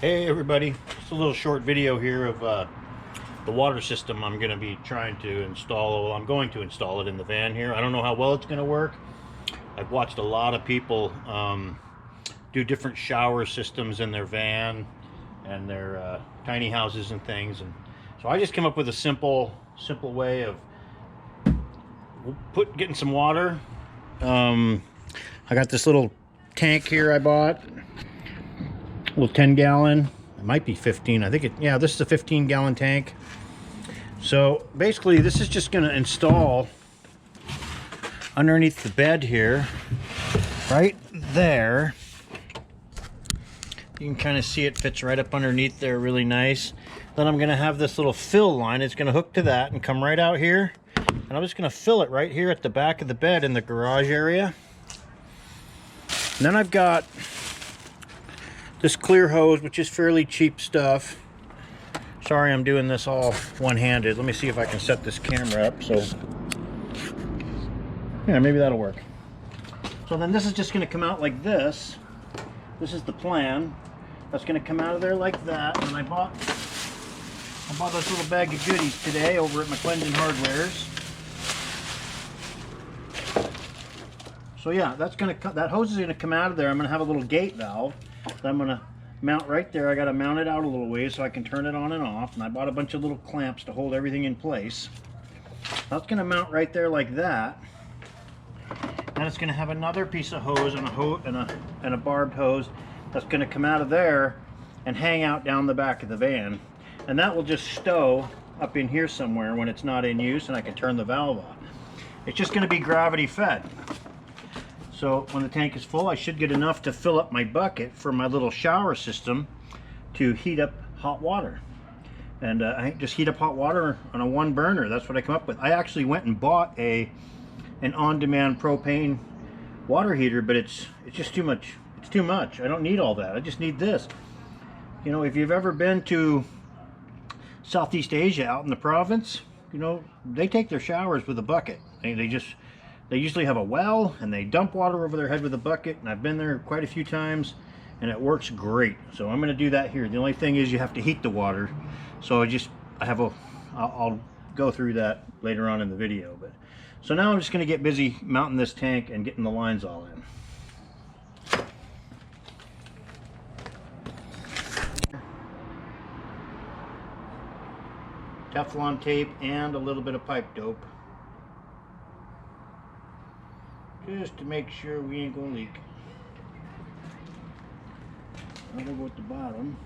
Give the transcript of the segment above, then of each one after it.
Hey everybody, just a little short video here of the water system I'm going to be trying to install. Well, I'm going to install it in the van here. I don't know how well it's going to work. I've watched a lot of people do different shower systems in their van and their tiny houses and things, and so I just came up with a simple way of getting some water. I got this little tank here I bought. Little 10-gallon, it might be 15, I think yeah, this is a 15-gallon tank. So basically this is just going to install underneath the bed here, right there. You can kind of see it fits right up underneath there, really nice. Then I'm going to have this little fill line. It's going to hook to that and come right out here, and I'm just going to fill it right here at the back of the bed in the garage area. And then I've got this clear hose, which is fairly cheap stuff. Sorry, I'm doing this all one-handed. Let me see if I can set this camera up. So, yeah, maybe that'll work. So then this is just going to come out like this. This is the plan. That's going to come out of there like that. And I bought this little bag of goodies today over at McClendon Hardwares. So yeah, that hose is going to come out of there. I'm going to have a little gate valve that I'm going to mount right there. I got to mount it out a little ways so I can turn it on and off. And I bought a bunch of little clamps to hold everything in place. That's going to mount right there like that. And it's going to have another piece of hose and a barbed hose that's going to come out of there and hang out down the back of the van. And that will just stow up in here somewhere when it's not in use, and I can turn the valve on. It's just going to be gravity fed. So when the tank is full, I should get enough to fill up my bucket for my little shower system to heat up hot water. And I just heat up hot water on a one burner. That's what I come up with. I actually went and bought an on-demand propane water heater, but it's just too much. It's too much. I don't need all that. I just need this. You know, if you've ever been to Southeast Asia out in the province, you know, they take their showers with a bucket. They usually have a well, and they dump water over their head with a bucket, and I've been there quite a few times, and it works great. So I'm going to do that here. The only thing is you have to heat the water. So I'll go through that later on in the video. But so now I'm just going to get busy mounting this tank and getting the lines all in. Teflon tape and a little bit of pipe dope, just to make sure we ain't gonna leak. I'm gonna go at the bottom.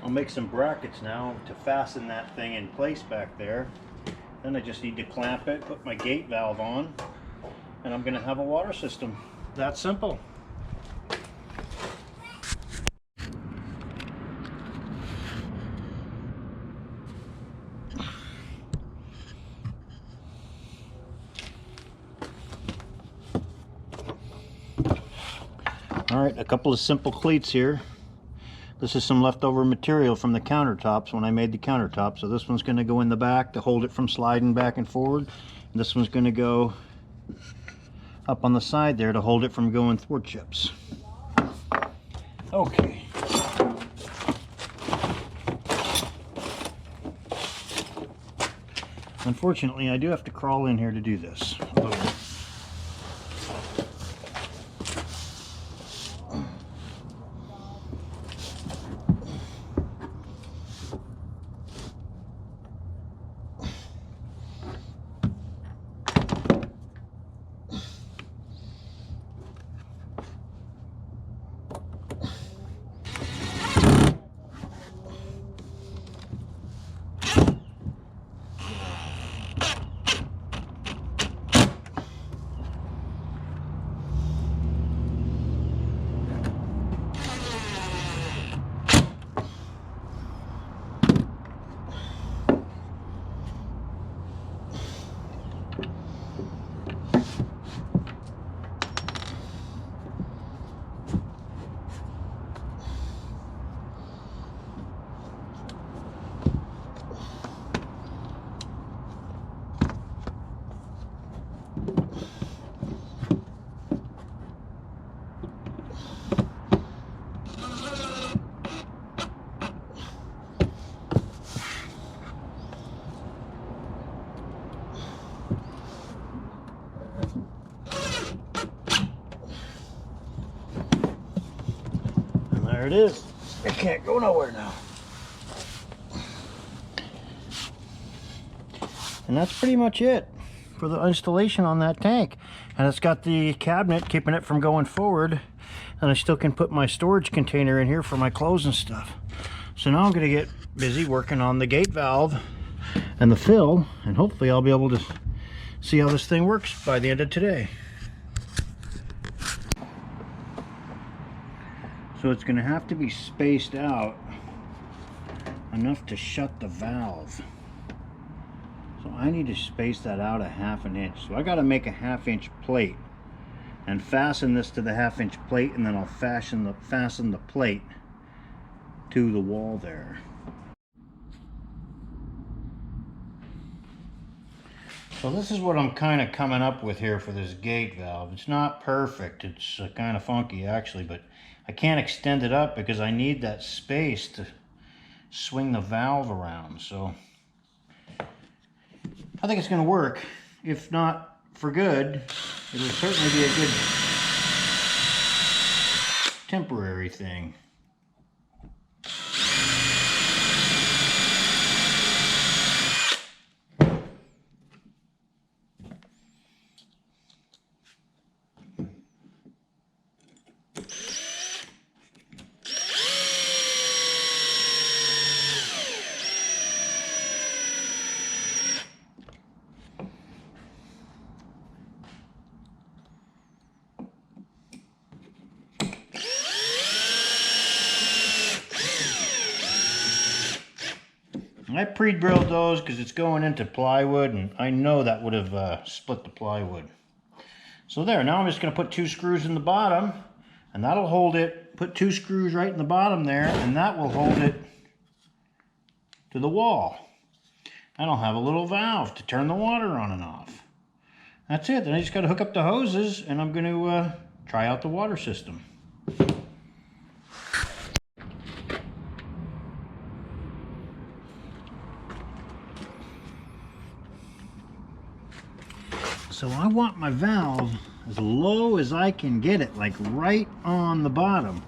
I'll make some brackets now to fasten that thing in place back there. Then I just need to clamp it, put my gate valve on, and I'm going to have a water system. That simple. All right, a couple of simple cleats here. This is some leftover material from the countertops when I made the countertop. So this one's going to go in the back to hold it from sliding back and forward. And this one's going to go up on the side there to hold it from going thwart chips. Okay. Unfortunately, I do have to crawl in here to do this a little bit. There it is. It can't go nowhere now. And that's pretty much it for the installation on that tank. And it's got the cabinet keeping it from going forward. And I still can put my storage container in here for my clothes and stuff. So now I'm going to get busy working on the gate valve and the fill. And hopefully I'll be able to see how this thing works by the end of today. So it's going to have to be spaced out enough to shut the valve. So I need to space that out a ½ inch. So I got to make a ½ inch plate and fasten this to the ½ inch plate, and then I'll fasten the plate to the wall there. So this is what I'm kind of coming up with here for this gate valve. It's not perfect. It's kind of funky actually, but I can't extend it up because I need that space to swing the valve around. So I think it's going to work. If not for good, it'll certainly be a good temporary thing. I pre-drilled those because it's going into plywood, and I know that would have split the plywood. So there, now I'm just going to put 2 screws in the bottom, and that'll hold it. Put 2 screws right in the bottom there, and that will hold it to the wall. And I'll have a little valve to turn the water on and off. That's it. Then I just got to hook up the hoses, and I'm going to try out the water system. So I want my valve as low as I can get it, like right on the bottom,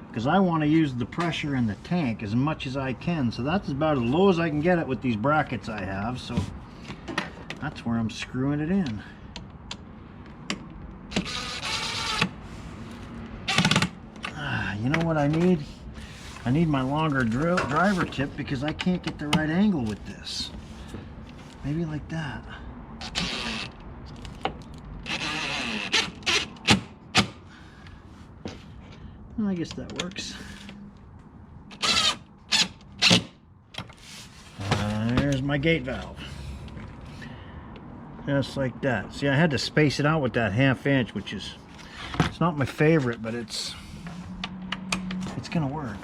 because I want to use the pressure in the tank as much as I can. So that's about as low as I can get it with these brackets I have. So that's where I'm screwing it in. You know what I need? I need my longer driver tip because I can't get the right angle with this. Maybe like that. Well, I guess that works. There's my gate valve. Just like that. See, I had to space it out with that 1/2 inch, which is, it's not my favorite, but it's gonna work.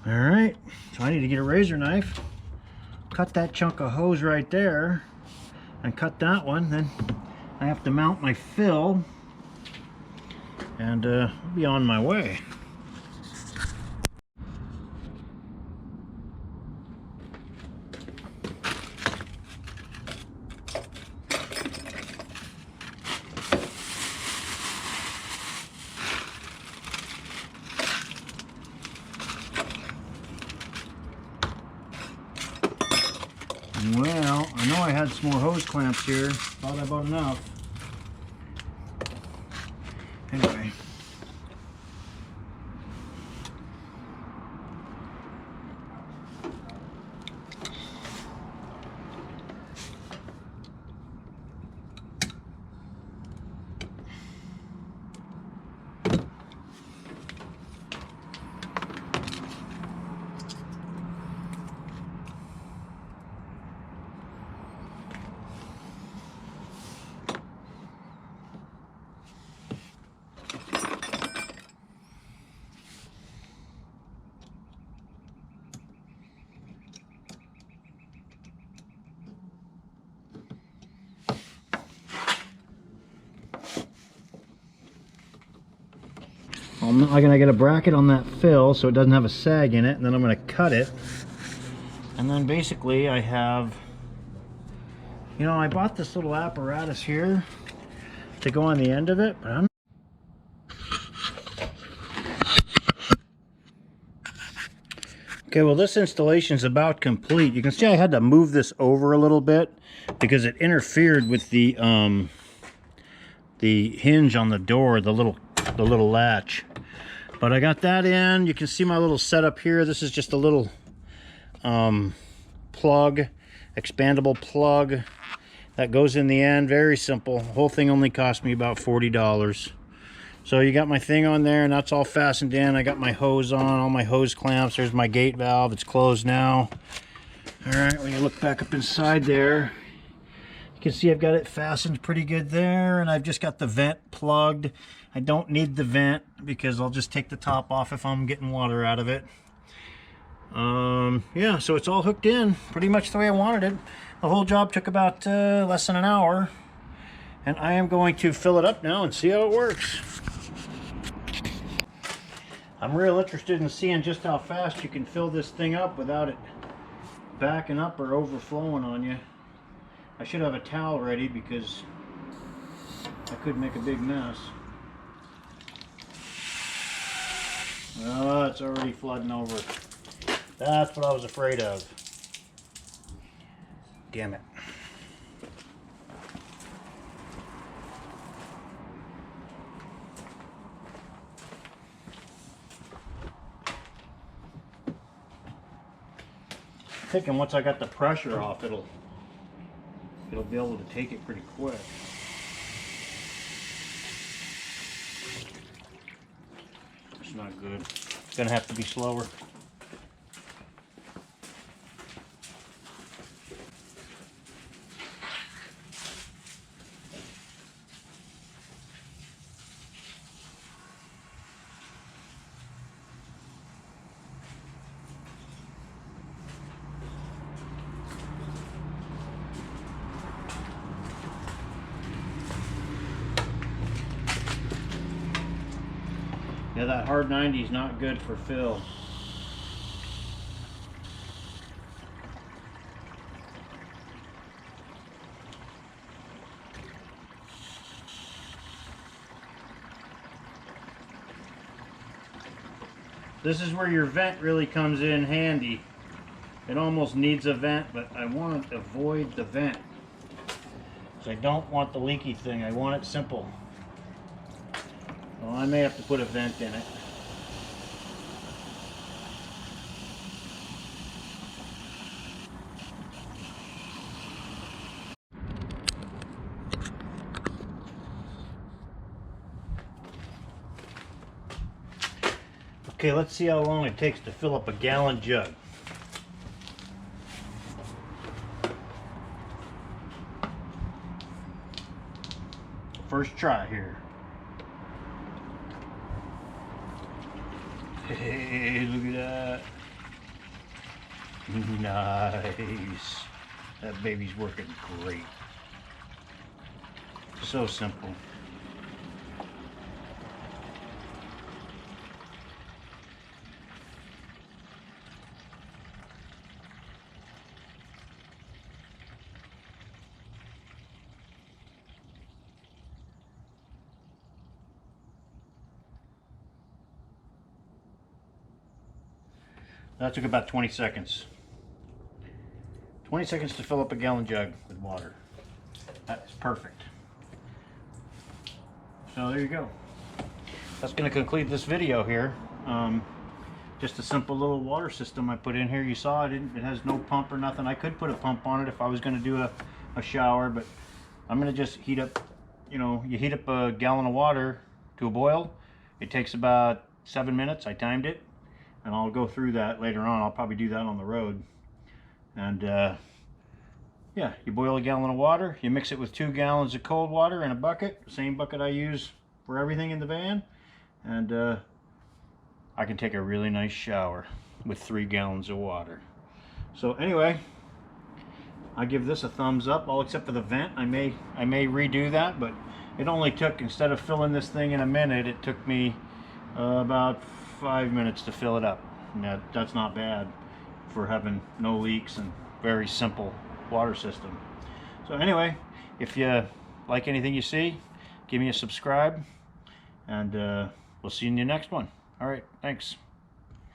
All right, so I need to get a razor knife, cut that chunk of hose right there, and cut that one. Then I have to mount my fill, and be on my way. Well, I know I had some more hose clamps here. Thought I bought enough. Anyway. I'm gonna get a bracket on that fill so it doesn't have a sag in it, and then I'm gonna cut it. And then basically I have, you know, I bought this little apparatus here to go on the end of it, but I'm okay, well, this installation is about complete. You can see I had to move this over a little bit because it interfered with the hinge on the door, the little latch. But I got that in. You can see my little setup here. This is just a little plug, expandable plug that goes in the end. Very simple. The whole thing only cost me about $40. So you got my thing on there, and that's all fastened in. I got my hose on, all my hose clamps. There's my gate valve. It's closed now. All right, when you look back up inside there, you can see I've got it fastened pretty good there, and I've just got the vent plugged. I don't need the vent because I'll just take the top off if I'm getting water out of it. Yeah, so it's all hooked in pretty much the way I wanted it. The whole job took about less than an hour, and I am going to fill it up now and see how it works. I'm real interested in seeing just how fast you can fill this thing up without it backing up or overflowing on you. I should have a towel ready because I could make a big mess. Oh, it's already flooding over. That's what I was afraid of. Damn it. I'm thinking once I got the pressure off, it'll be able to take it pretty quick. It's not good. It's gonna have to be slower. Yeah, that hard 90 is not good for fill. This is where your vent really comes in handy. It almost needs a vent, but I want to avoid the vent. So I don't want the leaky thing. I want it simple. Well, I may have to put a vent in it. Okay, let's see how long it takes to fill up a gallon jug. First try here. Hey, look at that. Nice. That baby's working great. So simple. That took about 20 seconds. 20 seconds to fill up a gallon jug with water. That's perfect. So there you go. That's going to conclude this video here. Just a simple little water system I put in here. You saw it has no pump or nothing. I could put a pump on it if I was going to do a shower, but I'm going to just heat up, you heat up a gallon of water to a boil. It takes about 7 minutes. I timed it. And I'll go through that later on. I'll probably do that on the road. And yeah, you boil a gallon of water, you mix it with 2 gallons of cold water in a bucket, the same bucket I use for everything in the van, and I can take a really nice shower with 3 gallons of water. So anyway, I give this a thumbs up, all except for the vent. I may redo that, but it only took, instead of filling this thing in a minute, it took me about 5 minutes to fill it up. And that's not bad for having no leaks and very simple water system. So anyway, if you like anything you see, give me a subscribe, and we'll see you in the next one. All right, thanks.